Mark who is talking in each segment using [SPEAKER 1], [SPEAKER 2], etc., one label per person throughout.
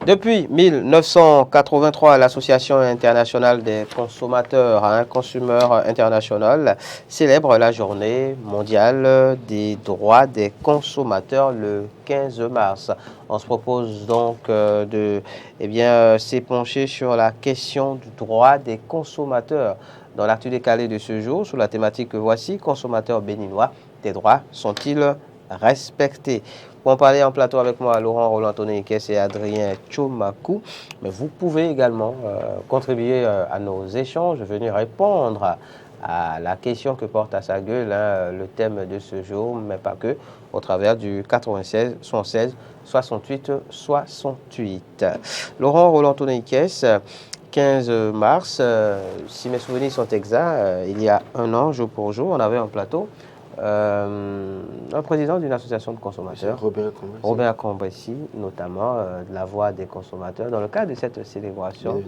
[SPEAKER 1] Depuis 1983, l'Association internationale des consommateurs, Consumer International, célèbre la journée mondiale des droits des consommateurs le 15 mars. On se propose donc de s'épancher sur la question du droit des consommateurs. Dans l'actu décalé de ce jour, sous la thématique que voici, consommateurs béninois, tes droits sont-ils respectés? Pour en parler en plateau avec moi, Laurent Roland-Tonniquet et Adrien Tchomakou. Mais vous pouvez également contribuer à nos échanges, venir répondre à la question que porte à sa gueule le thème de ce jour, mais pas que, au travers du 96 76 68 68. Laurent Roland-Tonniquet, 15 mars, si mes souvenirs sont exacts, il y a un an, jour pour jour, on avait un plateau. Un président d'une association de consommateurs, Robert Cambressi, notamment de la voix des consommateurs, dans le cadre de cette célébration,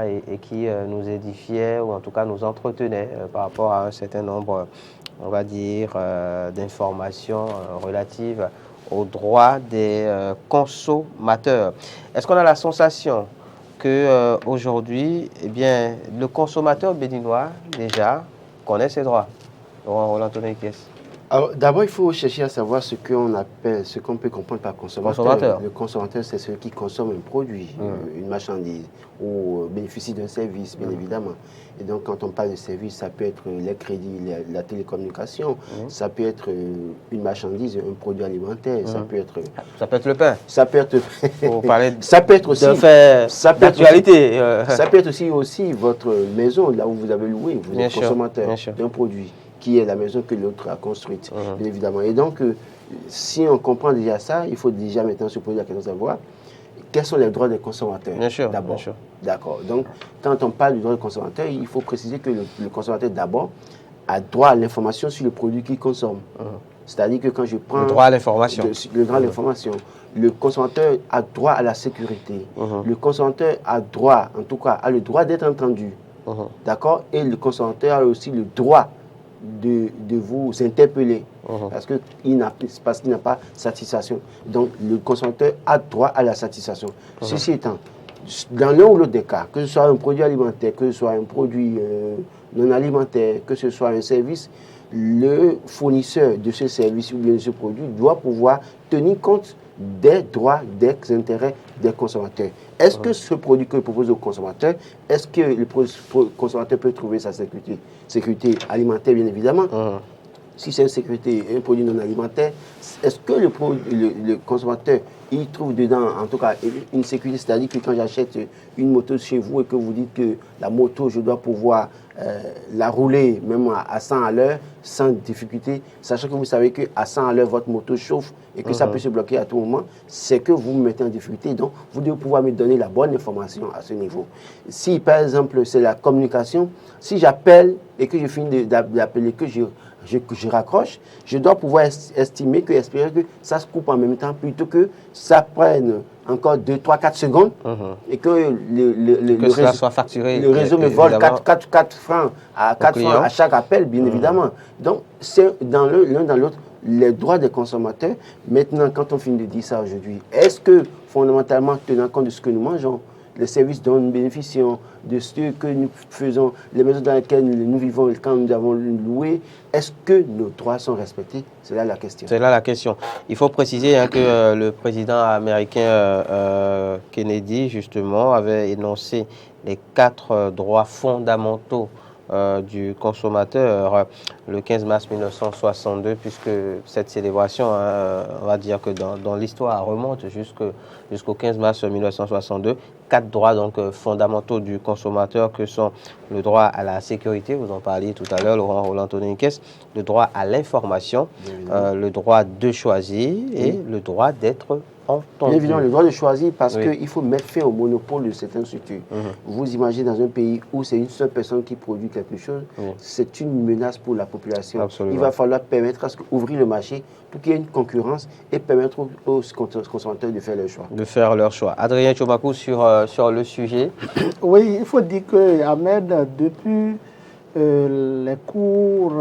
[SPEAKER 1] et qui nous édifiait, ou en tout cas nous entretenait par rapport à un certain nombre, on va dire, d'informations relatives aux droits des consommateurs. Est-ce qu'on a la sensation que aujourd'hui, le consommateur béninois, déjà, connaît ses droits?
[SPEAKER 2] Alors, d'abord, il faut chercher à savoir ce qu'on appelle, ce qu'on peut comprendre par consommateur. Le consommateur, c'est celui qui consomme un produit, une marchandise, ou bénéficie d'un service, bien évidemment. Et donc, quand on parle de service, ça peut être les crédits, la télécommunication, ça peut être une marchandise, un produit alimentaire, ça peut être
[SPEAKER 1] le pain.
[SPEAKER 2] Ça peut être
[SPEAKER 1] ça peut être aussi
[SPEAKER 2] d'actualité. Ça peut être aussi votre maison, là où vous avez loué, vous êtes consommateur d'un produit qui est la maison que l'autre a construite, bien évidemment. Et donc, si on comprend déjà ça, il faut déjà maintenant se poser la question de savoir quels sont les droits des consommateurs. D'abord. D'accord. Donc, quand on parle du droit des consommateurs, il faut préciser que le consommateur, d'abord, a droit à l'information sur le produit qu'il consomme. C'est-à-dire que quand je prends...
[SPEAKER 1] Le droit à l'information.
[SPEAKER 2] Le droit à l'information. Le consommateur a droit à la sécurité. Le consommateur a droit, en tout cas, a le droit d'être entendu. D'accord. Et le consommateur a aussi le droit de vous interpeller parce qu'il n'a pas satisfaction. Donc, le consommateur a droit à la satisfaction. Ceci étant, dans l'un ou l'autre des cas, que ce soit un produit alimentaire, que ce soit un produit non alimentaire, que ce soit un service, le fournisseur de ce service ou bien de ce produit doit pouvoir tenir compte des droits, des intérêts des consommateurs. Est-ce que ce produit que propose au consommateur, est-ce que le consommateur peut trouver sa sécurité alimentaire, bien évidemment? Si c'est un produit non alimentaire, est-ce que le consommateur il trouve dedans, en tout cas, une sécurité? C'est-à-dire que quand j'achète une moto chez vous et que vous dites que la moto, je dois pouvoir la rouler même à 100 à l'heure sans difficulté, sachant que vous savez qu'à 100 à l'heure, votre moto chauffe et que ça peut se bloquer à tout moment, c'est que vous me mettez en difficulté. Donc, vous devez pouvoir me donner la bonne information à ce niveau. Si, par exemple, c'est la communication, si j'appelle et que je finis d'appeler, que je raccroche, je dois pouvoir espérer que ça se coupe en même temps plutôt que ça prenne encore 2, 3, 4 secondes et que le
[SPEAKER 1] réseau soit facturé.
[SPEAKER 2] Le réseau me vole 4 francs à chaque appel, bien évidemment. Donc, c'est dans l'un dans l'autre les droits des consommateurs. Maintenant, quand on finit de dire ça aujourd'hui, est-ce que fondamentalement, tenant compte de ce que nous mangeons, les services dont nous bénéficions, de ce que nous faisons, les maisons dans lesquelles nous vivons quand nous avons loué, est-ce que nos droits sont respectés? C'est là la question.
[SPEAKER 1] C'est là la question. Il faut préciser que le président américain Kennedy, justement, avait énoncé les 4 droits fondamentaux du consommateur le 15 mars 1962, puisque cette célébration, on va dire que dans l'histoire, remonte jusqu'au 15 mars 1962. 4 droits donc fondamentaux du consommateur que sont le droit à la sécurité, vous en parliez tout à l'heure, Laurent Roland-Tonniquet, le droit à l'information, le droit de choisir et le droit d'être entendu.
[SPEAKER 2] Bien évidemment, le droit de choisir parce qu'il faut mettre fin au monopole de certaines structures. Vous imaginez dans un pays où c'est une seule personne qui produit quelque chose, c'est une menace pour la population.
[SPEAKER 1] Absolument.
[SPEAKER 2] Il va falloir permettre ouvrir le marché pour qu'il y ait une concurrence et permettre aux consommateurs de faire leur choix.
[SPEAKER 1] De faire leur choix. Adrien Tchomakou sur le sujet.
[SPEAKER 3] Oui, il faut dire que Ahmed, depuis les cours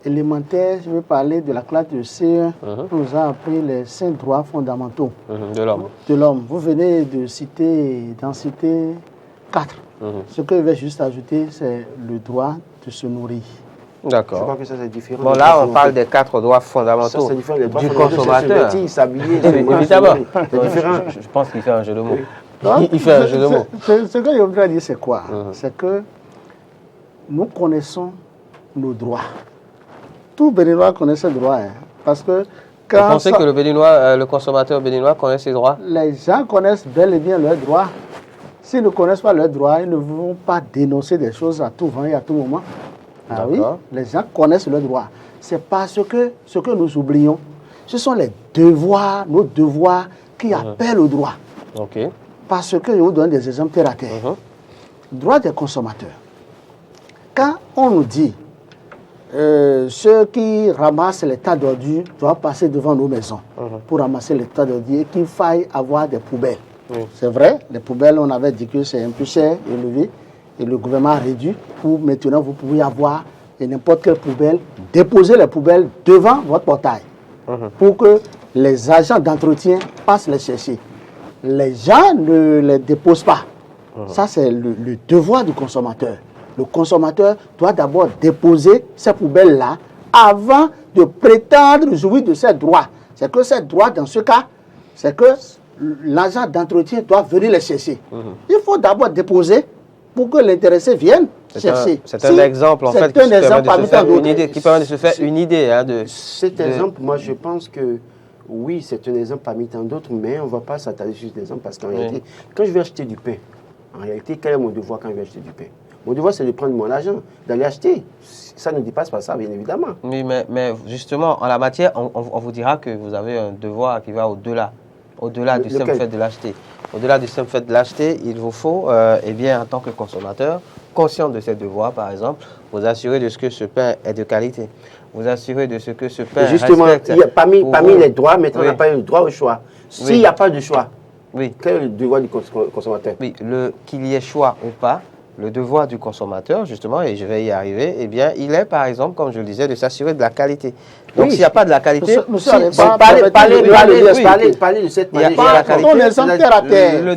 [SPEAKER 3] élémentaires, je vais parler de la classe de C1, on nous a appris les 5 droits fondamentaux
[SPEAKER 1] de l'homme.
[SPEAKER 3] De l'homme. Vous venez de citer, d'en citer 4. Ce que je vais juste ajouter, c'est le droit de se nourrir.
[SPEAKER 1] D'accord.
[SPEAKER 2] Je crois que ça c'est différent.
[SPEAKER 1] Bon, là, on parle des 4 droits fondamentaux
[SPEAKER 2] ça, c'est différent. Les droits
[SPEAKER 1] du
[SPEAKER 2] fondamentaux,
[SPEAKER 1] consommateur.
[SPEAKER 2] c'est s'habiller,
[SPEAKER 1] Évidemment.
[SPEAKER 2] c'est différent.
[SPEAKER 1] Je pense qu'il fait un jeu de mots.
[SPEAKER 3] Donc,
[SPEAKER 1] Il fait un jeu de mots.
[SPEAKER 3] Ce que je voudrais dire, c'est quoi? C'est que nous connaissons nos droits. Tout Béninois connaît ses droits. Hein, parce que
[SPEAKER 1] Vous pensez que le consommateur béninois connaît ses droits?
[SPEAKER 3] Les gens connaissent bel et bien leurs droits. S'ils ne connaissent pas leurs droits, ils ne vont pas dénoncer des choses à tout vent et à tout moment. Ah oui, les gens connaissent leurs droits. C'est parce que ce que nous oublions, ce sont les devoirs, nos devoirs qui appellent au droit.
[SPEAKER 1] Ok.
[SPEAKER 3] Parce que je vous donne des exemples terre à terre. Droit des consommateurs. Quand on nous dit ceux qui ramassent les tas d'ordures doivent passer devant nos maisons pour ramasser les tas d'ordures et qu'il faille avoir des poubelles. C'est vrai, les poubelles, on avait dit que c'est un peu cher, élevé, et le gouvernement a réduit pour maintenant vous pouvez avoir n'importe quelle poubelle, déposer les poubelles devant votre portail pour que les agents d'entretien passent les chercher. Les gens ne les déposent pas. Ça, c'est le devoir du consommateur. Le consommateur doit d'abord déposer ces poubelles-là avant de prétendre jouir de ses droits. C'est que ces droits, dans ce cas, c'est que l'agent d'entretien doit venir les chercher. Il faut d'abord déposer pour que l'intéressé vienne chercher.
[SPEAKER 1] C'est un exemple, en fait, qui permet de se faire une idée.
[SPEAKER 2] Cet exemple, moi, je pense que oui, c'est un exemple parmi tant d'autres, mais on ne va pas s'attarder sur cet exemple parce qu'en réalité, quand je vais acheter du pain, en réalité, quel est mon devoir quand je vais acheter du pain? Mon devoir, c'est de prendre mon argent, d'aller acheter. Ça ne dépasse pas ça, bien évidemment.
[SPEAKER 1] Oui, mais justement, en la matière, on vous dira que vous avez un devoir qui va au-delà du simple fait de l'acheter. Au-delà du simple fait de l'acheter, il vous faut, eh bien, en tant que consommateur, conscient de ses devoirs, par exemple, vous assurer de ce que ce pain est de qualité. Vous assurer de ce que ce pain
[SPEAKER 2] justement,
[SPEAKER 1] respecte.
[SPEAKER 2] Parmi les droits, maintenant, on n'a pas eu le droit au choix. S'il n'y a pas de choix, quel est le devoir du consommateur?
[SPEAKER 1] Oui, qu'il y ait choix ou pas, le devoir du consommateur, justement, et je vais y arriver, eh bien, il est, par exemple, comme je le disais, de s'assurer de la qualité. Donc, s'il n'y a pas de la qualité,
[SPEAKER 2] parlez de cette manière.
[SPEAKER 1] Le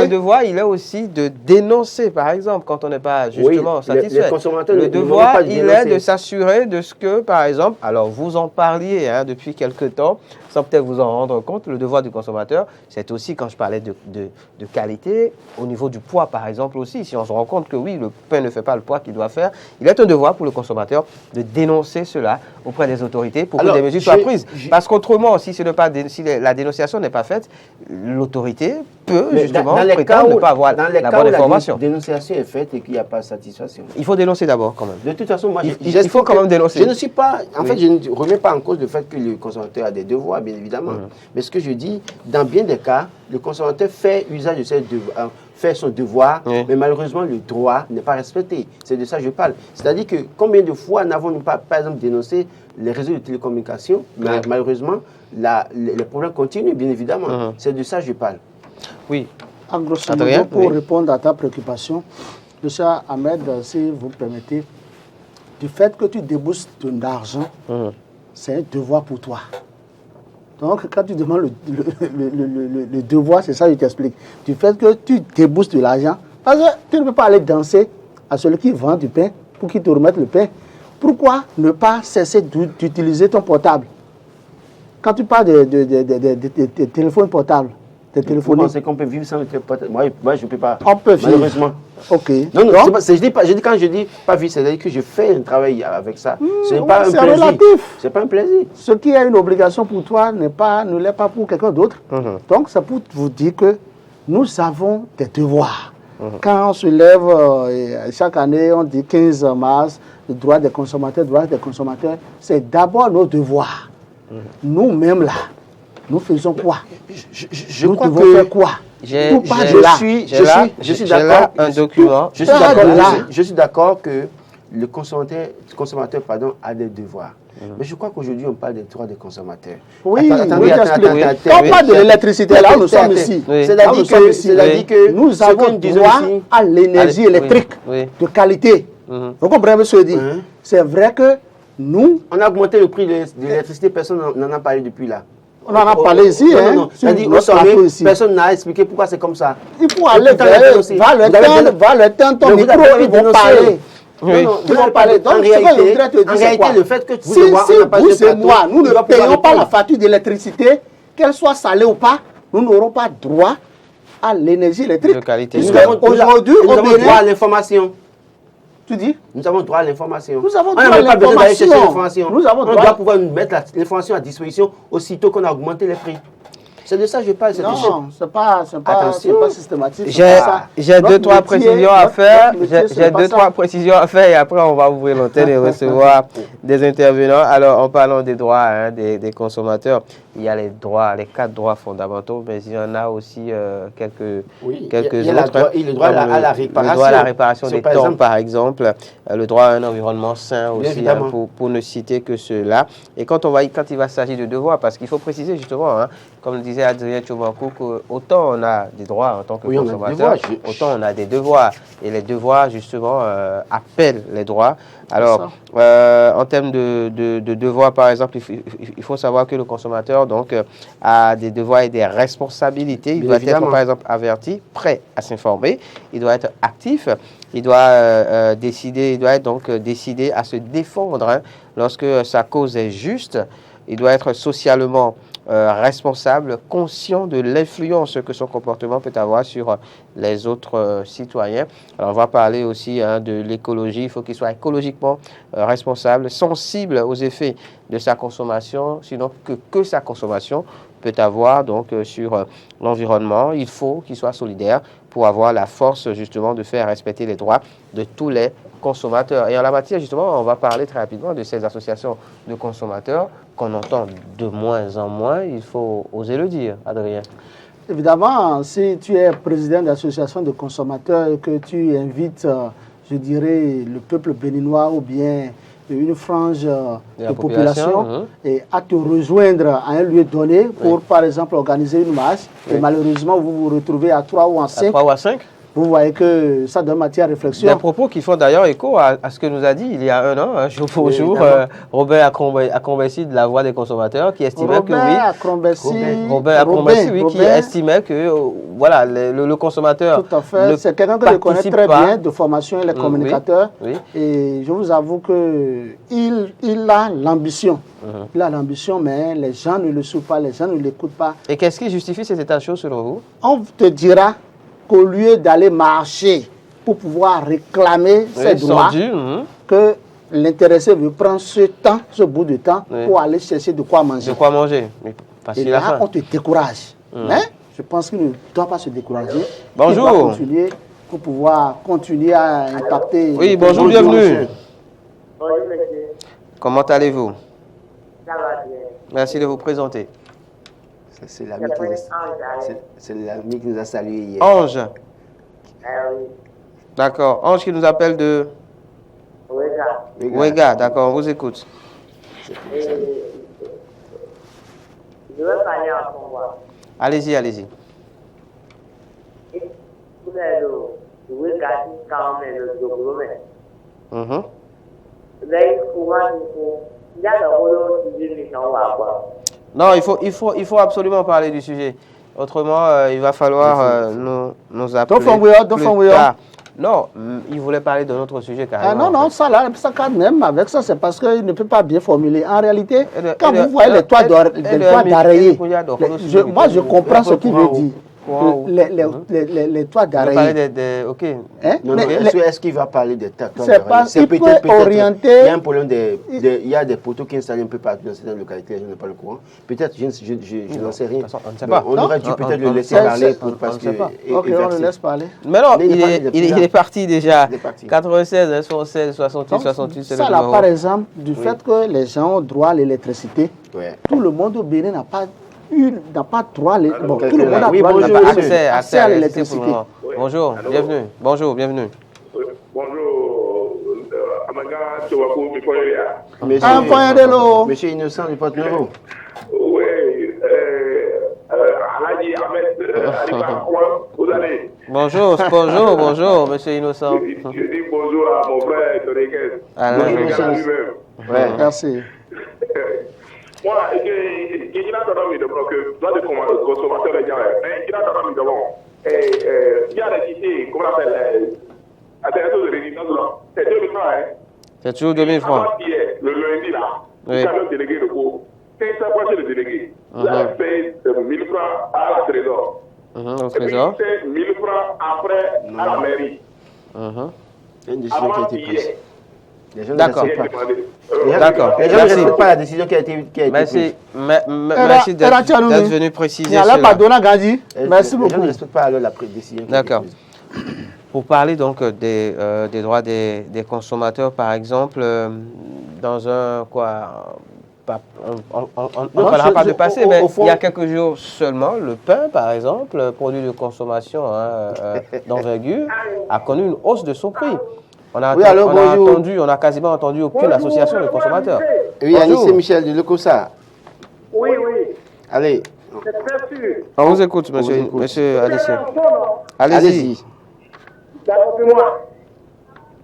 [SPEAKER 1] devoir, il est aussi de dénoncer, par exemple, quand on n'est pas justement satisfait. Le devoir, il est de s'assurer de ce que, par exemple, alors vous en parliez depuis quelque temps, sans peut-être vous en rendre compte, le devoir du consommateur, c'est aussi, quand je parlais de qualité, au niveau du poids, par exemple, aussi, si on se rend compte que oui, le pain ne fait pas le poids qu'il doit faire, il est un devoir pour le consommateur de dénoncer cela auprès des autorités pour que des mesures soient prises. Parce qu'autrement, si la dénonciation n'est pas faite, l'autorité peut justement prétendre ne pas avoir la bonne information.
[SPEAKER 2] La dénonciation est faite et qu'il n'y a pas de satisfaction.
[SPEAKER 1] Il faut dénoncer d'abord quand même.
[SPEAKER 2] De toute façon, moi,
[SPEAKER 1] il faut quand même dénoncer.
[SPEAKER 2] Je ne suis pas, en fait, je ne remets pas en cause le fait que le consommateur a des devoirs, bien évidemment. Mais ce que je dis, dans bien des cas, le consommateur fait usage de ses devoirs, fait son devoir, mais malheureusement, le droit n'est pas respecté. C'est de ça que je parle. C'est-à-dire que combien de fois n'avons-nous pas, par exemple, dénoncé les réseaux de télécommunications, mais malheureusement, les problèmes continuent, bien évidemment. C'est de ça que je parle.
[SPEAKER 1] Oui.
[SPEAKER 3] En grosso modo, pour répondre à ta préoccupation, M. Ahmed, si vous permettez, du fait que tu débourses ton argent, c'est un devoir pour toi. Donc, quand tu demandes le devoir, c'est ça que je t'explique. Du fait que tu débourses de l'argent, parce que tu ne peux pas aller danser à celui qui vend du pain pour qu'il te remette le pain. Pourquoi ne pas cesser d'utiliser ton portable? Quand tu parles de téléphones portables,
[SPEAKER 2] Vous pensez qu'on peut vivre sans le téléphone? Moi, je ne peux pas.
[SPEAKER 3] On peut vivre.
[SPEAKER 2] Malheureusement.
[SPEAKER 3] Ok.
[SPEAKER 2] Non, quand je dis pas vivre, c'est-à-dire que je fais un travail avec ça. Ce n'est pas un plaisir.
[SPEAKER 3] Relatif.
[SPEAKER 2] C'est pas un plaisir.
[SPEAKER 3] Ce qui est une obligation pour toi ne l'est pas pour quelqu'un d'autre. Donc, c'est pour vous dire que nous avons des devoirs. Quand on se lève, chaque année, on dit 15 mars, le droit des consommateurs, c'est d'abord nos devoirs. Nous-mêmes là, nous faisons quoi?
[SPEAKER 2] Je
[SPEAKER 3] nous
[SPEAKER 2] crois
[SPEAKER 3] devons
[SPEAKER 2] que
[SPEAKER 3] faire quoi?
[SPEAKER 2] Je suis d'accord.
[SPEAKER 1] Un document.
[SPEAKER 2] Je suis d'accord que le consommateur a des devoirs. Mais je crois qu'aujourd'hui, on parle des droits des consommateurs.
[SPEAKER 3] Oui, on parle de l'électricité, là nous sommes ici.
[SPEAKER 2] C'est-à-dire que
[SPEAKER 3] nous avons droit à l'énergie électrique de qualité. Vous comprenez ce que je dis? C'est vrai que nous...
[SPEAKER 2] On a augmenté le prix de l'électricité, personne n'en a parlé depuis là.
[SPEAKER 3] On en a parlé ici,
[SPEAKER 2] non. Personne n'a expliqué pourquoi c'est comme ça.
[SPEAKER 3] Il faut aller vers le temps, ton micro, ils vont parler.
[SPEAKER 2] Oui.
[SPEAKER 3] Ils vont parler. Donc,
[SPEAKER 2] en réalité, le fait que
[SPEAKER 3] si vous et moi, nous ne payons pas la facture d'électricité, qu'elle soit salée ou pas, nous n'aurons pas droit à l'énergie électrique.
[SPEAKER 1] De qualité.
[SPEAKER 3] Aujourd'hui,
[SPEAKER 2] nous avons droit à l'information.
[SPEAKER 3] Tu dis?
[SPEAKER 2] Nous avons droit à l'information.
[SPEAKER 3] Nous avons
[SPEAKER 2] on
[SPEAKER 3] droit
[SPEAKER 2] n'a
[SPEAKER 3] à
[SPEAKER 2] pas besoin d'aller chercher
[SPEAKER 3] l'information.
[SPEAKER 2] l'information. On doit pouvoir mettre l'information à disposition aussitôt qu'on a augmenté les prix. C'est de ça que je parle.
[SPEAKER 3] Non, c'est pas systématique.
[SPEAKER 1] J'ai deux, trois précisions à faire. J'ai deux, trois précisions à faire et après on va ouvrir l'antenne et recevoir des intervenants. Alors, en parlant des droits des consommateurs, il y a les droits, les 4 droits fondamentaux, mais il y en a aussi quelques autres.
[SPEAKER 2] Le droit à la réparation.
[SPEAKER 1] Le droit à la réparation des torts, par exemple. Le droit à un environnement sain aussi, pour ne citer que ceux-là. Et quand il va s'agir de devoirs, parce qu'il faut préciser justement, comme le disait Adrien Tchoumakou, qu'autant on a des droits en tant que consommateur, autant on a des devoirs. Et les devoirs, justement, appellent les droits. Alors, en termes de devoirs, par exemple, il faut savoir que le consommateur a des devoirs et des responsabilités. Il doit être, par exemple, averti, prêt à s'informer. Il doit être actif. Il doit décider à se défendre lorsque sa cause est juste. Il doit être socialement responsable, conscient de l'influence que son comportement peut avoir sur les autres citoyens. Alors, on va parler aussi de l'écologie. Il faut qu'il soit écologiquement responsable, sensible aux effets de sa consommation, sinon que sa consommation peut avoir sur l'environnement. Il faut qu'il soit solidaire pour avoir la force justement de faire respecter les droits de tous les consommateurs. Et en la matière, justement, on va parler très rapidement de ces associations de consommateurs qu'on entend de moins en moins. Il faut oser le dire, Adrien.
[SPEAKER 3] Évidemment, si tu es président d'association de consommateurs et que tu invites, je dirais, le peuple béninois ou bien une frange de population et à te rejoindre à un lieu donné pour, par exemple, organiser une marche, et malheureusement, vous vous retrouvez à 3 ou à 5.
[SPEAKER 1] 3 ou à 5.
[SPEAKER 3] Vous voyez que ça donne matière à réflexion.
[SPEAKER 1] Des propos qui font d'ailleurs écho à ce que nous a dit il y a un an, jour pour jour, Robert Acrombessi de la Voix des consommateurs, qui estimait qui estimait que voilà, le consommateur.
[SPEAKER 3] Tout à fait. C'est quelqu'un que je connais très bien de formation, il est communicateur. Et je vous avoue qu'il a l'ambition. Il a l'ambition, mais les gens ne le suivent pas, les gens ne l'écoutent pas.
[SPEAKER 1] Et qu'est-ce qui justifie cet état de choses selon vous?
[SPEAKER 3] On te dira qu'au lieu d'aller marcher pour pouvoir réclamer ses droits, que l'intéressé veut prendre ce bout de temps pour aller chercher de quoi manger.
[SPEAKER 1] De quoi manger.
[SPEAKER 3] Et là, on te décourage. Mais je pense qu'il ne doit pas se décourager.
[SPEAKER 1] Bonjour.
[SPEAKER 3] Il doit continuer pour pouvoir continuer à impacter.
[SPEAKER 1] Oui, bonjour, bienvenue.
[SPEAKER 4] Bonjour, monsieur.
[SPEAKER 1] Comment allez-vous?
[SPEAKER 4] Ça va bien.
[SPEAKER 1] Merci de vous présenter.
[SPEAKER 2] C'est l'ami qui nous a salué hier.
[SPEAKER 1] Ange.
[SPEAKER 4] Oui.
[SPEAKER 1] D'accord. Ange qui nous appelle de... Ouéga, d'accord, on vous écoute.
[SPEAKER 4] Je veux parler en Congo.
[SPEAKER 1] Allez-y, allez-y. Non, il faut absolument parler du sujet. Autrement, il va falloir nous appeler plus tard. Non, il voulait parler d'un autre sujet carrément.
[SPEAKER 3] Non, ça quand même, avec ça, c'est parce qu'il ne peut pas bien formuler. En réalité, quand vous voyez les toits d'araignée, moi je comprends ce qu'il veut dire. Les toits d'araignée.
[SPEAKER 1] Ok.
[SPEAKER 2] Est-ce qu'il va parler des toits
[SPEAKER 3] d'araignée? C'est peut-être orienté.
[SPEAKER 2] Il y a un problème il y a des poteaux qui installent un peu partout dans certaines localités, je n'ai pas le courant. Peut-être, je n'en sais rien.
[SPEAKER 1] On ne sait pas.
[SPEAKER 2] On aurait dû peut-être le laisser parler parce que.
[SPEAKER 3] Ok, on le laisse parler.
[SPEAKER 1] Mais non, il est parti déjà. 96, 76, 68, 68, c'est le numéro.
[SPEAKER 3] Ça là, par exemple, du fait que les gens ont droit à l'électricité, tout le monde au Bénin n'a pas droit. Bon, tout le monde a droit
[SPEAKER 1] accès à l'électricité. Bonjour, bienvenue. Bonjour, bienvenue.
[SPEAKER 5] Bonjour, Amanga Tchowakou,
[SPEAKER 2] Monsieur Innocent du Porte-Nouveau.
[SPEAKER 5] Oui, Alhaji Ahmed, vous allez.
[SPEAKER 1] Bonjour, bonjour, bonjour, monsieur Innocent.
[SPEAKER 5] Je dis bonjour à mon frère Tonekes.
[SPEAKER 1] Alain.
[SPEAKER 2] Oui, monsieur.
[SPEAKER 5] lui-même.
[SPEAKER 2] Ouais.
[SPEAKER 3] Merci.
[SPEAKER 5] Moi, il a donné que droit de consommateur les gens, il a donné d'abord. Il y a la cité, comment on appelle, à des réseaux de résidence, c'est 2000 francs, hein.
[SPEAKER 1] C'est toujours 2000 francs.
[SPEAKER 5] Avant hier, le lundi là,
[SPEAKER 1] Oui.
[SPEAKER 5] quand le délégué de cours, quand ça passe le délégué, il a payé 1000 francs à la trésor.
[SPEAKER 1] Au
[SPEAKER 5] Et puis
[SPEAKER 1] trésor.
[SPEAKER 5] c'est 1000 francs après à la mairie.
[SPEAKER 2] C'est une décision qui a
[SPEAKER 5] Avant
[SPEAKER 2] été
[SPEAKER 5] hier.
[SPEAKER 2] prise. Les gens ne
[SPEAKER 1] D'accord.
[SPEAKER 2] respectent pas.
[SPEAKER 1] D'accord.
[SPEAKER 2] Les gens ne
[SPEAKER 1] Merci.
[SPEAKER 2] respectent pas la décision qui a été
[SPEAKER 1] Merci,
[SPEAKER 2] prise.
[SPEAKER 1] merci d'être venu préciser
[SPEAKER 3] Il
[SPEAKER 1] cela.
[SPEAKER 3] pas donné Gandhi. Merci
[SPEAKER 2] Les gens
[SPEAKER 3] beaucoup.
[SPEAKER 2] ne respectent pas alors la décision qui a été
[SPEAKER 1] D'accord.
[SPEAKER 2] prise.
[SPEAKER 1] Pour parler donc des droits des consommateurs, par exemple, dans un quoi, on ne parlera pas de passé, mais il y a quelques jours seulement, le pain, par exemple, produit de consommation d'envergure, a connu une hausse de son prix. On a quasiment entendu aucune association de consommateurs.
[SPEAKER 2] Oui,
[SPEAKER 1] Bonjour.
[SPEAKER 2] Anissé Michel de Lecosa.
[SPEAKER 4] Oui, oui,
[SPEAKER 2] Allez,
[SPEAKER 4] c'est très sûr.
[SPEAKER 1] On vous écoute, monsieur,
[SPEAKER 2] On vous écoute.
[SPEAKER 1] monsieur Anissé.
[SPEAKER 2] allez-y.
[SPEAKER 1] Allez-y.
[SPEAKER 4] D'accord, puis moi.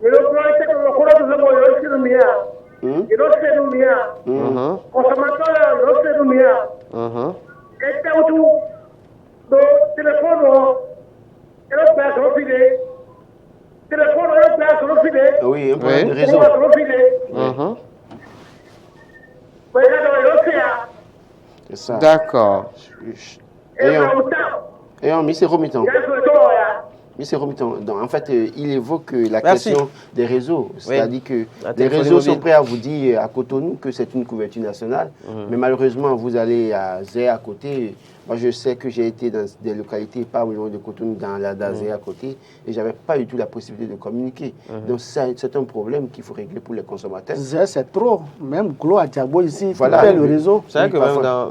[SPEAKER 4] Mais le plan est que le courant de l'homme, il est le mien. Il est le mien.
[SPEAKER 1] Mhm,
[SPEAKER 4] Consommateur, il est le mien.
[SPEAKER 1] mhm.
[SPEAKER 4] Et c'est tout. Donc, téléphone, il est bien sur le filet. Téléphone, il est bien sur le filet.
[SPEAKER 2] Oui, un problème de
[SPEAKER 1] Oui.
[SPEAKER 2] réseau.
[SPEAKER 4] Sur le filet.
[SPEAKER 1] Mhm.
[SPEAKER 4] Mais il est le océan.
[SPEAKER 2] C'est ça.
[SPEAKER 1] D'accord.
[SPEAKER 4] Et
[SPEAKER 2] Et
[SPEAKER 4] il est
[SPEAKER 2] on,
[SPEAKER 4] le temps.
[SPEAKER 2] et on, Monsieur Romiton.
[SPEAKER 4] Il est le temps, là.
[SPEAKER 2] Monsieur Romiton, donc, en fait, il évoque la
[SPEAKER 1] Merci.
[SPEAKER 2] question des réseaux. C'est-à-dire que
[SPEAKER 1] La
[SPEAKER 2] les
[SPEAKER 1] téléphonie
[SPEAKER 2] réseaux sont
[SPEAKER 1] mobile.
[SPEAKER 2] prêts à vous dire à Cotonou que c'est une couverture nationale. Mais malheureusement, vous allez à Zé à côté. Moi, je sais que j'ai été dans des localités pas loin de Cotonou, dans la Zé à côté, et je n'avais pas du tout la possibilité de communiquer. Donc, c'est un problème qu'il faut régler pour les consommateurs.
[SPEAKER 3] C'est trop. Même Glo à Diabo ici, il
[SPEAKER 2] Voilà.
[SPEAKER 3] fait le réseau.
[SPEAKER 1] C'est vrai
[SPEAKER 2] Oui,
[SPEAKER 1] que
[SPEAKER 2] parfois.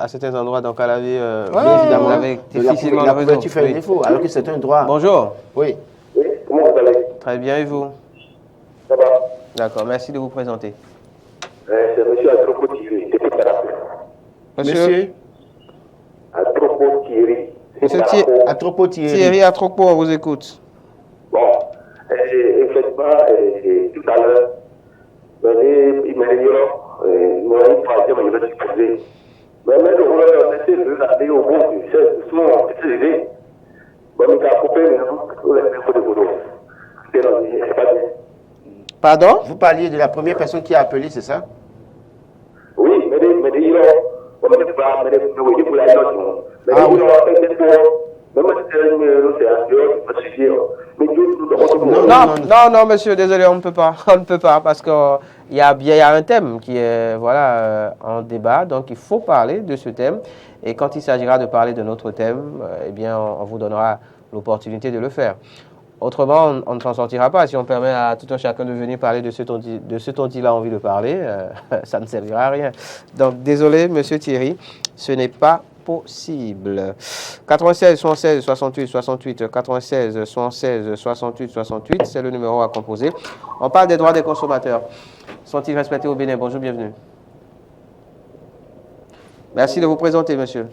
[SPEAKER 1] à certains endroits dans Calavi,
[SPEAKER 2] Bien évidemment,
[SPEAKER 1] vous avez difficilement
[SPEAKER 2] la
[SPEAKER 1] le réseau.
[SPEAKER 2] couverture fait un
[SPEAKER 1] Oui.
[SPEAKER 2] défaut, alors que c'est un droit.
[SPEAKER 1] Bonjour.
[SPEAKER 2] Oui.
[SPEAKER 5] Oui, comment vous allez?
[SPEAKER 1] Très bien, et vous?
[SPEAKER 5] Ça va?
[SPEAKER 1] D'accord, merci de vous présenter.
[SPEAKER 5] C'est monsieur Atropo Thierry, depuis Caracas.
[SPEAKER 2] Monsieur
[SPEAKER 5] Atropo Thierry.
[SPEAKER 1] Monsieur
[SPEAKER 2] Atropo Thierry.
[SPEAKER 1] Thierry Atropo, on vous écoute.
[SPEAKER 5] Bon, effectivement, tout à l'heure, il m'a dit, moi, il m'a dit, je vais t'exposer. Mais le gouvernement, on essaie de regarder au bout du chef, souvent, petite idée. Bon, il a coupé, mais on a fait de boulot. C'est pas bien.
[SPEAKER 1] Pardon?
[SPEAKER 2] Vous parliez de la première personne qui a appelé, c'est ça?
[SPEAKER 5] Oui, mais il a, on ne peut pas, mais il faut la note. Mais
[SPEAKER 2] Ah,
[SPEAKER 5] il
[SPEAKER 2] oui.
[SPEAKER 5] a fait des tours. Même si c'est un
[SPEAKER 1] Non, monsieur, désolé, on ne peut pas. On ne peut pas parce qu'il y a un thème qui est en débat, donc il faut parler de ce thème. Et quand il s'agira de parler de notre thème, eh bien, on vous donnera l'opportunité de le faire. Autrement, on ne s'en sortira pas. Si on permet à tout un chacun de venir parler de ce dont il a envie de parler, ça ne servira à rien. Donc, désolé, monsieur Thierry, ce n'est pas possible. 96 76 68 68 96 76 68 68, c'est le numéro à composer. On parle des droits des consommateurs. Sont-ils respectés au Bénin? Bonjour, bienvenue. Merci de vous présenter, monsieur.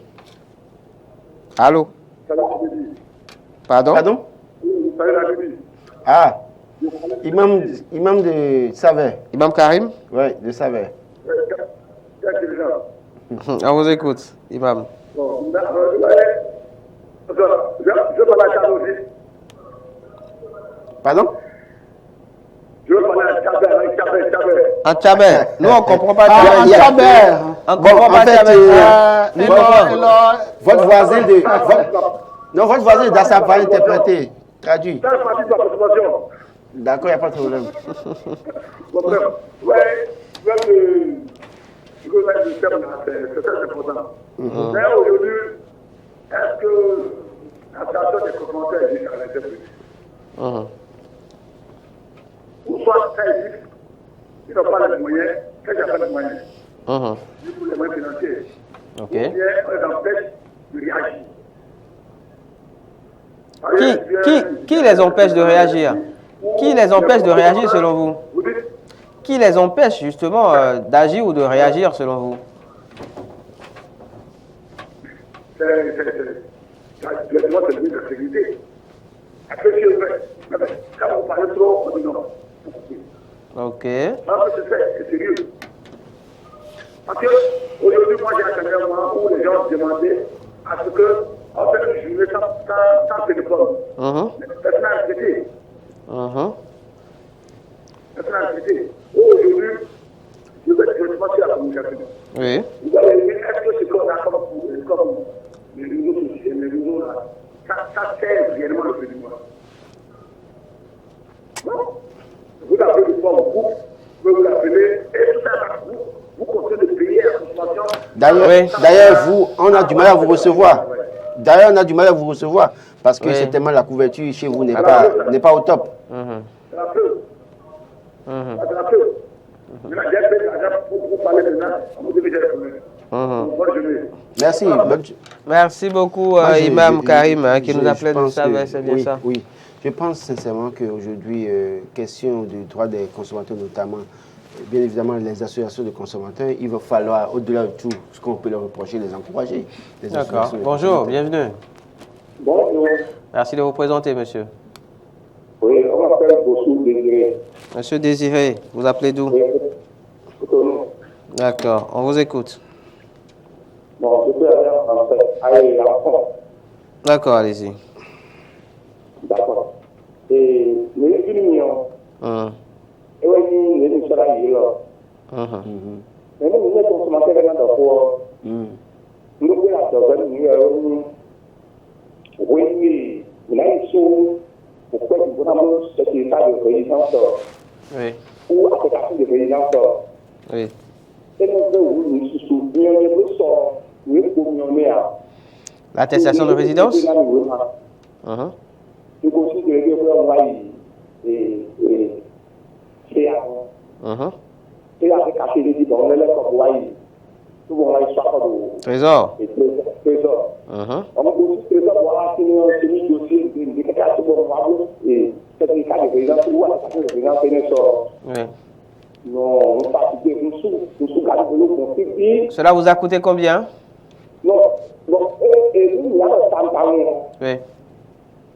[SPEAKER 1] Allô? Pardon?
[SPEAKER 2] Pardon? Ah, imam de Savet.
[SPEAKER 1] Imam Karim?
[SPEAKER 2] Oui, de Savet.
[SPEAKER 1] On vous écoute, imam.
[SPEAKER 2] Pardon?
[SPEAKER 1] En Tchabé. Nous, on ne comprend pas
[SPEAKER 3] Ah,
[SPEAKER 1] Tchabé.
[SPEAKER 3] en Tchabert.
[SPEAKER 1] On ne comprend pas Tchabé.
[SPEAKER 2] Votre voisin de... Non, votre voisin d'Assa va interpréter, traduit. D'accord, il n'y a pas de problème.
[SPEAKER 4] Mais aujourd'hui, est-ce que la situation des consommateurs existe à l'intérieur? Ou soit ça existe, ils n'ont pas les moyens, quand il n'y a pas de moyens, du coup les moyens financiers,
[SPEAKER 1] Ok.
[SPEAKER 4] ou bien on les empêche de réagir.
[SPEAKER 1] Qui les empêche de réagir? Qui les empêche de réagir selon vous?
[SPEAKER 4] Vous dites,
[SPEAKER 1] Qui les empêche justement d'agir ou de réagir selon vous?
[SPEAKER 4] c'est effectivement, c'est le ministre de la Sécurité. Après, quand vous parlez trop, on dit non.
[SPEAKER 1] Ok.
[SPEAKER 4] Alors que c'est sérieux. Parce qu'aujourd'hui, moi, j'ai attendu un moment où les gens demandaient à ce qu'on fait une journée sans téléphone. Personne n'a accepté. Personne n'a accepté. Aujourd'hui, je vais directement sur la communication.
[SPEAKER 1] Oui.
[SPEAKER 4] Vous allez dire, est-ce que ce qu'on a comme les réseaux là, ça sert réellement le président? Non. Vous appelez le forme vous pouvez vous appeler, et tout ça, vous continuez de payer la consommation.
[SPEAKER 2] D'ailleurs, vous, on a du mal à vous recevoir. D'ailleurs, on a du mal à vous recevoir parce que certainement la couverture chez vous n'est pas au top.
[SPEAKER 4] C'est la preuve. C'est la preuve. Maintenant, j'ai fait l'argent pour parler maintenant, on vous dit que j'ai le problème. Bonne journée.
[SPEAKER 2] Merci.
[SPEAKER 1] Merci beaucoup, Imam Karim, qui nous appelait de ça, c'est bien ça.
[SPEAKER 2] Oui, je pense sincèrement qu'aujourd'hui, question du droit des consommateurs notamment, bien évidemment les associations de consommateurs, il va falloir, au-delà de tout ce qu'on peut leur reprocher, les encourager.
[SPEAKER 1] D'accord. Bonjour, bienvenue.
[SPEAKER 4] Bonjour.
[SPEAKER 1] Merci de vous présenter, monsieur.
[SPEAKER 4] Oui, on m'appelle Bossou Désiré.
[SPEAKER 1] Monsieur Désiré, vous appelez d'où?
[SPEAKER 4] Oui, Cotonou.
[SPEAKER 1] D'accord, on vous écoute.
[SPEAKER 4] Bon, je peux aller en français. Allez, en France.
[SPEAKER 1] D'accord, allez-y.
[SPEAKER 4] D'accord. Et les unions, et oui, les unions, mais nous, les consommateurs, nous pouvons la oui, il a une chose, pourquoi nous avons ce état de résidence ou application de résidence.
[SPEAKER 1] Oui.
[SPEAKER 4] Et nous souvenons,
[SPEAKER 1] l'attestation de résidence?
[SPEAKER 4] Nous considérons que c'est avec caché les dix on est comme souvent on soit
[SPEAKER 1] Trésor.
[SPEAKER 4] Trésor. On a aussi trésor pour avoir signé dossier de déclaration de et certificat de résidence ou attestation de résidence
[SPEAKER 1] Oui.
[SPEAKER 4] Non, on fatigué, nous sous
[SPEAKER 1] Cela vous a coûté combien?
[SPEAKER 4] Non, et nous,
[SPEAKER 1] oui.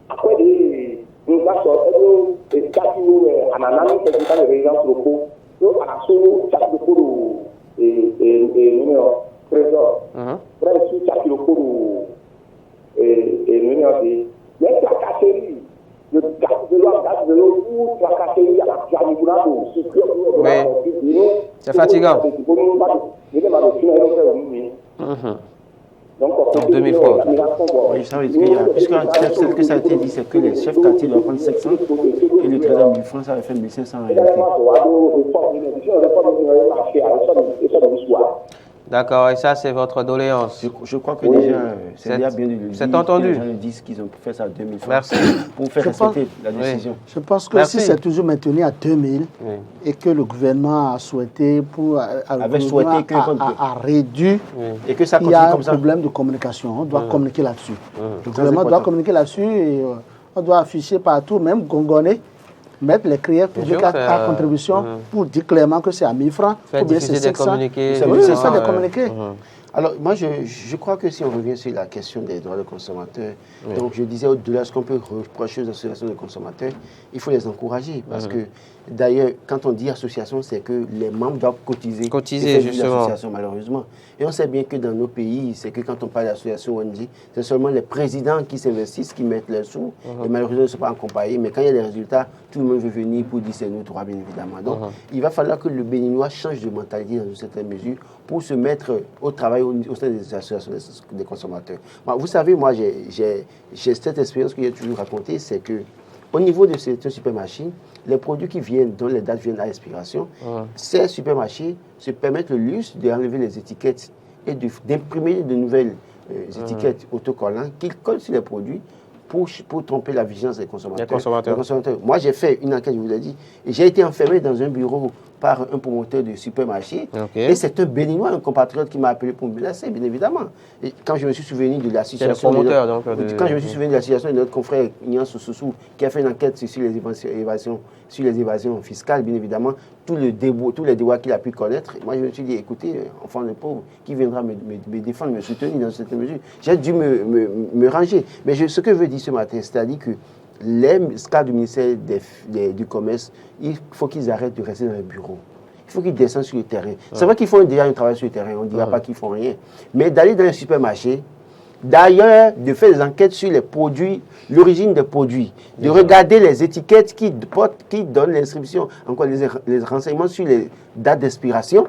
[SPEAKER 4] Après, nous avons et certificat de résidence locaux, nous avons certificat et numéro trésor. Après, nous avons et numéro de tracasserie.
[SPEAKER 1] C'est fatigant.
[SPEAKER 6] En 2003. Oui, ça veut dire qu'il y a, puisque ce que ça a été dit, c'est que les chefs quartiers doivent prendre 700 et le trésor 1000 francs, ça va faire 1500 en réalité.
[SPEAKER 1] D'accord, et ça, c'est votre doléance.
[SPEAKER 6] Je crois que déjà, c'est bien de le dire.
[SPEAKER 1] C'est entendu.
[SPEAKER 6] Les gens le disent qu'ils ont fait ça à 2000 francs.
[SPEAKER 1] Merci.
[SPEAKER 6] Pour faire respecter la décision.
[SPEAKER 3] Je pense que si c'est toujours maintenu à 2000 et que le gouvernement a souhaité a réduit,
[SPEAKER 6] et que ça
[SPEAKER 3] il y a un
[SPEAKER 6] comme ça.
[SPEAKER 3] problème de communication. On doit communiquer là-dessus. Le gouvernement doit communiquer là-dessus et on doit afficher partout, même gongonner, mettre les crières publiques à contribution pour dire clairement que c'est à 1000 francs.
[SPEAKER 1] Faire diffuser des communiqués.
[SPEAKER 3] Oui, c'est ça, des communiqués.
[SPEAKER 2] Alors, moi, je crois que si on revient sur la question des droits des consommateurs, donc je disais au-delà de ce qu'on peut reprocher aux associations de consommateurs, il faut les encourager. Parce que, d'ailleurs, quand on dit association, c'est que les membres doivent cotiser.
[SPEAKER 1] Cotiser, justement.
[SPEAKER 2] Malheureusement. Et on sait bien que dans nos pays, c'est que quand on parle d'association ONG, c'est seulement les présidents qui s'investissent, qui mettent leurs sous, et malheureusement, ils ne sont pas accompagnés. Mais quand il y a des résultats, tout le monde veut venir pour dire c'est nous droits, bien évidemment. Donc, il va falloir que le Béninois change de mentalité dans une certaine mesure pour se mettre au travail au sein des associations des consommateurs. Vous savez, moi, j'ai cette expérience que j'ai toujours racontée, c'est que au niveau de ces supermarchés, les produits qui viennent, dont les dates viennent à expiration, ces supermarchés se permettent le luxe d'enlever les étiquettes et d'imprimer de nouvelles étiquettes autocollantes qu'ils collent sur les produits pour tromper la vigilance des consommateurs. Moi, j'ai fait une enquête, je vous l'ai dit, et j'ai été enfermé dans un bureau par un promoteur de supermarché.
[SPEAKER 1] Okay.
[SPEAKER 2] Et c'est un Béninois, un compatriote qui m'a appelé pour me menacer, bien évidemment. Et quand je me suis souvenu de la situation... Quand je me suis souvenu de la situation de notre confrère Ignan Soussou, qui a fait une enquête sur les évasions fiscales, bien évidemment, tous les débois qu'il a pu connaître, moi je me suis dit, écoutez, enfant de pauvre, qui viendra me défendre, me soutenir dans cette mesure? J'ai dû me ranger. Mais ce que je veux dire ce matin, c'est-à-dire que les cadres du ministère du Commerce, il faut qu'ils arrêtent de rester dans les bureaux. Il faut qu'ils descendent sur le terrain. C'est vrai qu'ils font déjà un travail sur le terrain, on ne dira pas qu'ils font rien. Mais d'aller dans les supermarchés, d'ailleurs, de faire des enquêtes sur les produits, l'origine des produits, de regarder les étiquettes qui donnent l'inscription, encore les renseignements sur les dates d'expiration,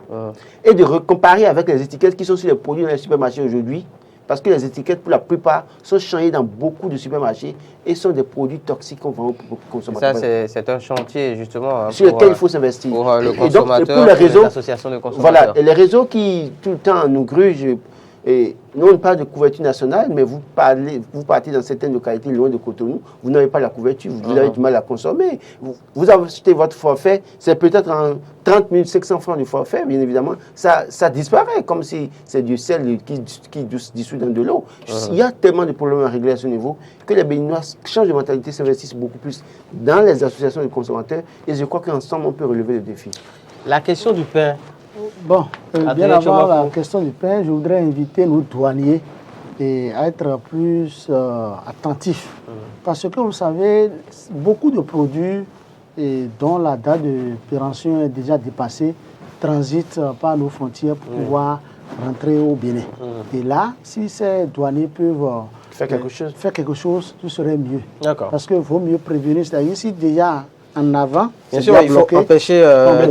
[SPEAKER 2] et de comparer avec les étiquettes qui sont sur les produits dans les supermarchés aujourd'hui. Parce que les étiquettes, pour la plupart, sont changées dans beaucoup de supermarchés et sont des produits toxiques qu'on vend aux consommateurs.
[SPEAKER 1] Ça, c'est un chantier, justement,
[SPEAKER 2] sur lequel il faut s'investir.
[SPEAKER 1] Pour le consommateur,
[SPEAKER 2] et pour les
[SPEAKER 1] associations de consommateurs.
[SPEAKER 2] Voilà, et les réseaux qui, tout le temps, nous grugent. Et nous, on parle de couverture nationale, mais vous partez dans certaines localités loin de Cotonou, vous n'avez pas la couverture, vous avez du mal à consommer. Vous achetez votre forfait, c'est peut-être en 30 500 francs du forfait, bien évidemment, ça disparaît, comme si c'est du sel qui dissout dans de l'eau. Il y a tellement de problèmes à régler à ce niveau que les Béninois changent de mentalité, s'investissent beaucoup plus dans les associations de consommateurs, et je crois qu'ensemble, on peut relever le défi.
[SPEAKER 1] La question du pain.
[SPEAKER 3] Bon, bien avant la question du pain, je voudrais inviter nos douaniers à être plus attentifs. Parce que vous savez, beaucoup de produits dont la date de péremption est déjà dépassée transitent par nos frontières pour pouvoir rentrer au Bénin. Et là, si ces douaniers peuvent faire quelque chose, tout serait mieux. Parce qu'il vaut mieux prévenir. C'est-à-dire ici déjà en avant,
[SPEAKER 1] bien sûr, il faut empêcher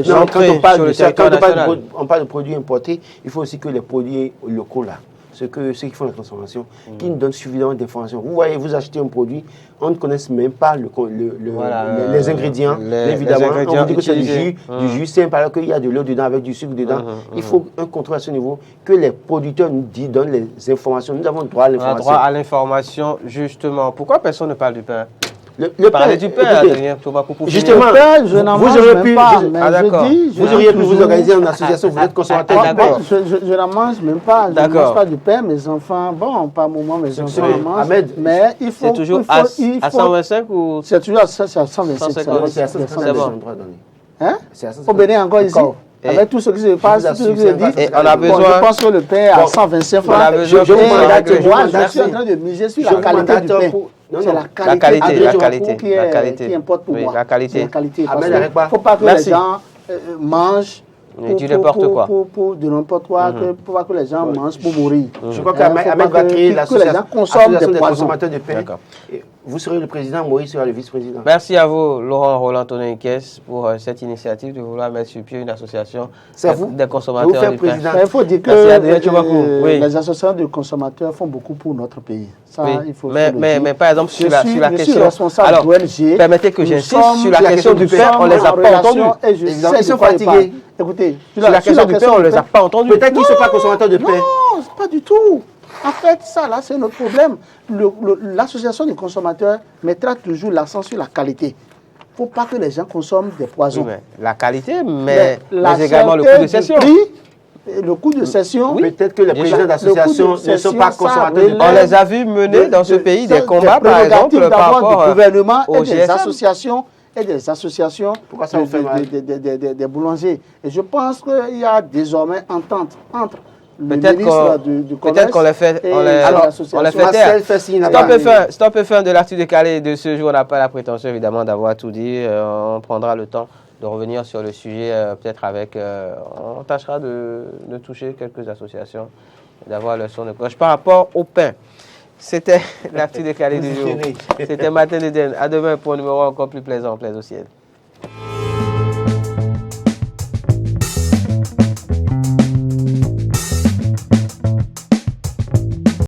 [SPEAKER 1] l'entrée sur le territoire national.
[SPEAKER 2] On parle de produits importés, il faut aussi que les produits locaux là, ceux qui font la transformation, qui nous donnent suffisamment d'informations. Vous voyez, vous achetez un produit, on ne connaît même pas les ingrédients. Évidemment, on vous dit que c'est du jus simple alors qu'il y a de l'eau dedans avec du sucre dedans. Il faut un contrôle à ce niveau, que les producteurs nous donnent les informations. Nous avons droit à l'information.
[SPEAKER 1] On a droit à l'information, justement. Pourquoi personne ne parle du pain?
[SPEAKER 2] Parler
[SPEAKER 1] du pain,
[SPEAKER 2] justement,
[SPEAKER 3] je n'en mange même pas.
[SPEAKER 2] Vous auriez pu vous organiser en association, vous êtes consommateur.
[SPEAKER 3] Je n'en mange même pas. Je ne mange pas du pain. Mes enfants, bon, pas moment, mes enfants en mangent. Mais il faut.
[SPEAKER 1] C'est toujours à 125 ou.
[SPEAKER 3] C'est toujours à 125.
[SPEAKER 2] C'est à 125.
[SPEAKER 3] Hein? Au Bénin encore ici. Avec tout ce qui se passe, tout ce que je dis,
[SPEAKER 1] on a besoin.
[SPEAKER 3] Je pense que le pain est à 125 francs.
[SPEAKER 1] Je suis
[SPEAKER 3] en train de miser sur la qualité du pain. C'est la qualité qui importe pour moi.
[SPEAKER 1] La qualité.
[SPEAKER 3] Il ne faut pas que les gens mangent
[SPEAKER 1] du n'importe quoi.
[SPEAKER 3] Pour de n'importe quoi, pour pas que les gens mangent pour mourir.
[SPEAKER 2] Je crois qu'Ahmed va créer l'association des consommateurs de pain. Vous serez le président, Moïse sera le vice-président.
[SPEAKER 1] Merci à vous, Laurent Roland-Tonin Kess, pour cette initiative de vouloir mettre sur pied une association des consommateurs de pain.
[SPEAKER 3] Il faut dire que les associations de consommateurs font beaucoup pour notre pays. Ça, il faut
[SPEAKER 1] mais par exemple, sur la question.
[SPEAKER 3] Je suis responsable de l'ONG.
[SPEAKER 1] Permettez que j'insiste sur la question du pain, on ne les a pas entendus.
[SPEAKER 3] Ils sont fatigués. Écoutez,
[SPEAKER 1] sur la question du pain, on ne les a pas entendus.
[SPEAKER 2] Peut-être qu'ils ne sont pas consommateurs de pain.
[SPEAKER 3] Non, pas du tout. En fait, ça, là, c'est notre problème. L'association des consommateurs mettra toujours l'accent sur la qualité. Il ne faut pas que les gens consomment des poisons.
[SPEAKER 1] Oui, la qualité, mais également le coût de cession.
[SPEAKER 3] Le coût de cession.
[SPEAKER 2] Oui. Peut-être que les présidents d'associations ne sont pas consommateurs de pain.
[SPEAKER 1] On les a vus mener dans ce pays des combats, par exemple, par rapport
[SPEAKER 3] au gouvernement et des
[SPEAKER 1] GSM.
[SPEAKER 3] associations. Et des associations des boulangers. Et je pense qu'il y a désormais entente entre le ministre du Commerce.
[SPEAKER 1] Peut-être qu'on les fait, on les fait taire. Stop et fin de l'actu décalé de ce jour. On n'a pas la prétention évidemment d'avoir tout dit. On prendra le temps de revenir sur le sujet, peut-être avec. On tâchera de toucher quelques associations, d'avoir le son de cloche par rapport au pain. C'était l'actu décalé du jour. C'était Matin d'Éden. À demain pour un numéro encore plus plaisant, plaisir au ciel.